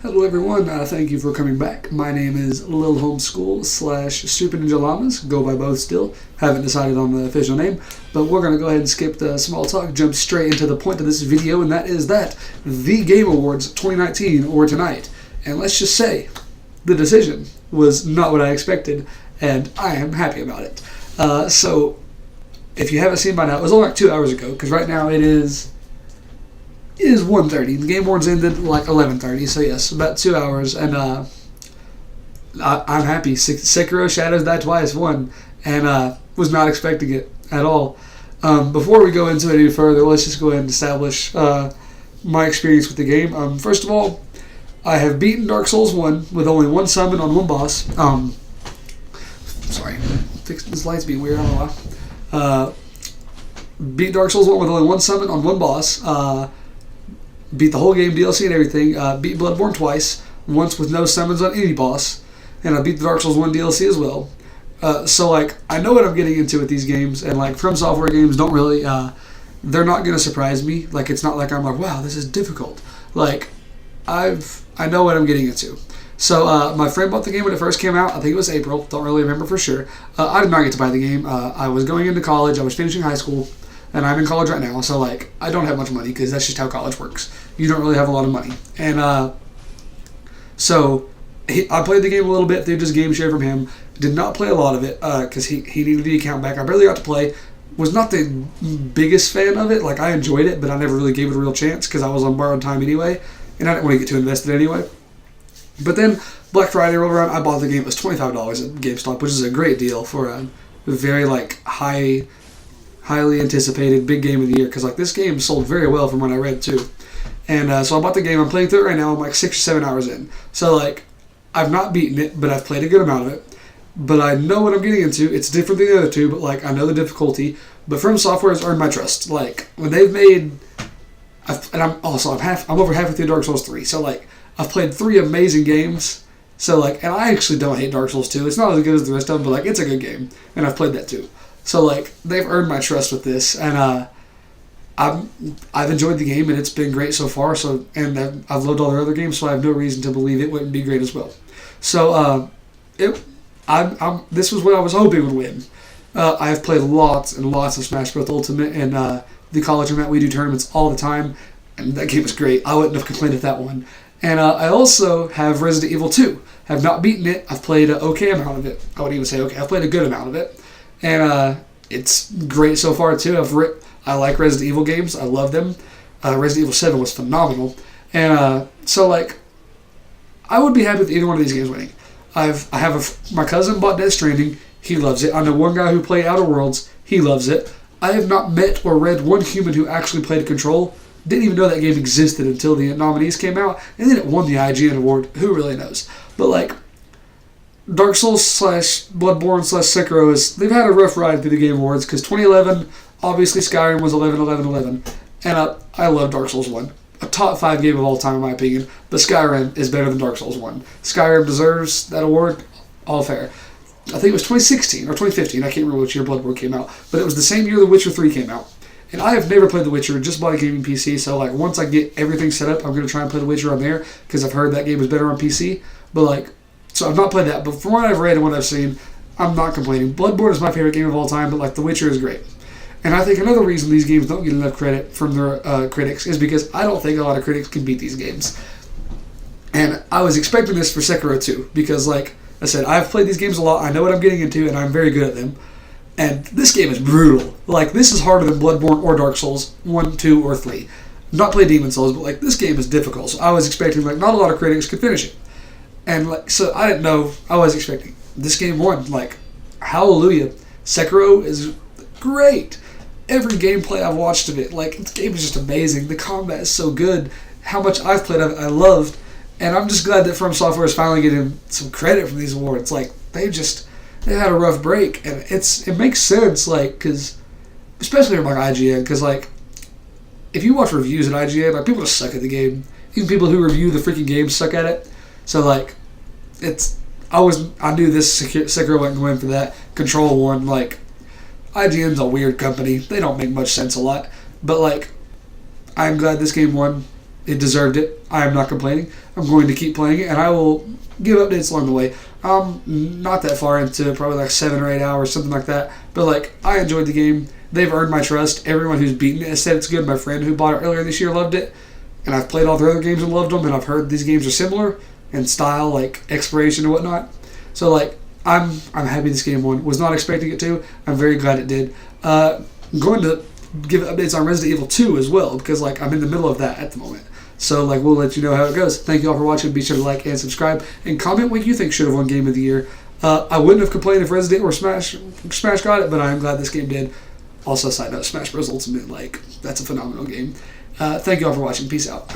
Hello everyone, thank you for coming back. My name is Lil Homeschool slash Super Ninja Llamas, go by both still, haven't decided on the official name, but we're going to go ahead and skip the small talk, jump straight into the point of this video, and that is that the Game Awards 2019 were tonight. And let's just say, the decision was not what I expected, and I am happy about it. So, if you haven't seen by now, it was only like 2 hours ago, because right now it is 1:30. The Game Awards ended like 11:30, so yes, about 2 hours, and I'm happy. Sekiro Shadows Die Twice won, and was not expecting it at all. Before we go into it any further, let's just go ahead and establish my experience with the game. First of all, I have beaten Dark Souls 1 with only one summon on one boss. Sorry, this light's being weird, I don't know why. Beat Dark Souls 1 with only one summon on one boss. Beat the whole game, DLC and everything. Beat Bloodborne twice, once with no summons on any boss, and I beat the Dark Souls 1 DLC as well. So like, I know what I'm getting into with these games, and like From Software games don't really, they're not gonna surprise me. Like, it's not like I'm like, wow, this is difficult. Like, I know what I'm getting into. So my friend bought the game when it first came out. I think it was April. Don't really remember for sure. I did not get to buy the game. I was going into college. I was finishing high school. And I'm in college right now, so like, I don't have much money because that's just how college works. You don't really have a lot of money. And so I played the game a little bit through just game share from him. Did not play a lot of it because he needed the account back. I barely got to play. Was not the biggest fan of it. Like, I enjoyed it, but I never really gave it a real chance because I was on borrowed time anyway, and I didn't want to get too invested anyway. But then Black Friday rolled around. I bought the game. It was $25 at GameStop, which is a great deal for a very like highly anticipated big game of the year, because like, this game sold very well from what I read too. And so I bought the game. I'm playing through it right now. I'm like 6 or 7 hours in. So like, I've not beaten it, but I've played a good amount of it. But I know what I'm getting into. It's different than the other two, but like, I know the difficulty. But From Software has earned my trust. Like, when they've made, I'm over halfway through Dark Souls 3. So like, I've played 3 amazing games. So like, and I actually don't hate Dark Souls 2. It's not as good as the rest of them, but like, it's a good game, and I've played that too. So like, they've earned my trust with this, and I've enjoyed the game, and it's been great so far. So, and I've loved all their other games, so I have no reason to believe it wouldn't be great as well. So this was what I was hoping would win. I have played lots and lots of Smash Bros. Ultimate, and the college I'm at, we do tournaments all the time, and that game was great. I wouldn't have complained if that won. And I also have Resident Evil 2. Have not beaten it. I've played an okay amount of it. I wouldn't even say okay. I've played a good amount of it. And it's great so far too. I like Resident Evil games. I love them. Resident Evil 7 was phenomenal. And so like, I would be happy with either one of these games winning. My cousin bought Death Stranding. He loves it. I know one guy who played Outer Worlds. He loves it. I have not met or read one human who actually played Control. Didn't even know that game existed until the nominees came out, and then it won the IGN award. Who really knows? But like, Dark Souls / Bloodborne / Sekiro they've had a rough ride through the Game Awards, because 2011, obviously Skyrim was 11, and I love Dark Souls 1. A top 5 game of all time in my opinion, but Skyrim is better than Dark Souls 1. Skyrim deserves that award, all fair. I think it was 2016 or 2015, I can't remember which year Bloodborne came out, but it was the same year The Witcher 3 came out. And I have never played The Witcher, just bought a gaming PC, so like, once I get everything set up, I'm going to try and play The Witcher on there, because I've heard that game is better on PC, but like, so I've not played that, but from what I've read and what I've seen, I'm not complaining. Bloodborne is my favorite game of all time, but like, The Witcher is great. And I think another reason these games don't get enough credit from their critics is because I don't think a lot of critics can beat these games. And I was expecting this for Sekiro too, because like I said, I've played these games a lot, I know what I'm getting into, and I'm very good at them. And this game is brutal. Like, this is harder than Bloodborne or Dark Souls 1, 2, or 3. I've not played Demon Souls, but like, this game is difficult, so I was expecting like, not a lot of critics could finish it. And like, so I didn't know. I was expecting this game won. Like, hallelujah! Sekiro is great. Every gameplay I've watched of it, like, this game is just amazing. The combat is so good. How much I've played of it, I loved, and I'm just glad that From Software is finally getting some credit from these awards. Like, they had a rough break, and it makes sense. Like, because especially from like IGN, because like, if you watch reviews at IGN, like, people just suck at the game. Even people who review the freaking game suck at it. So like, I knew this Sekiro wasn't going for that. Control won. Like, IGN's a weird company. They don't make much sense a lot. But like, I'm glad this game won. It deserved it. I am not complaining. I'm going to keep playing it, and I will give updates along the way. Not that far into, probably like 7 or 8 hours, something like that. But like, I enjoyed the game. They've earned my trust. Everyone who's beaten it has said it's good. My friend who bought it earlier this year loved it, and I've played all their other games and loved them. And I've heard these games are similar in style, like exploration and whatnot. So like, I'm happy this game won. Was not expecting it to. I'm very glad it did. I'm going to give updates on Resident Evil 2 as well, because like I'm in the middle of that at the moment. So like, we'll let you know how it goes. Thank you all for watching. Be sure to like and subscribe and comment what you think should have won Game of the Year. I wouldn't have complained if Resident or Smash got it, but I'm glad this game did. Also, side note, Smash Bros. Ultimate, like, that's a phenomenal game. Thank you all for watching. Peace out.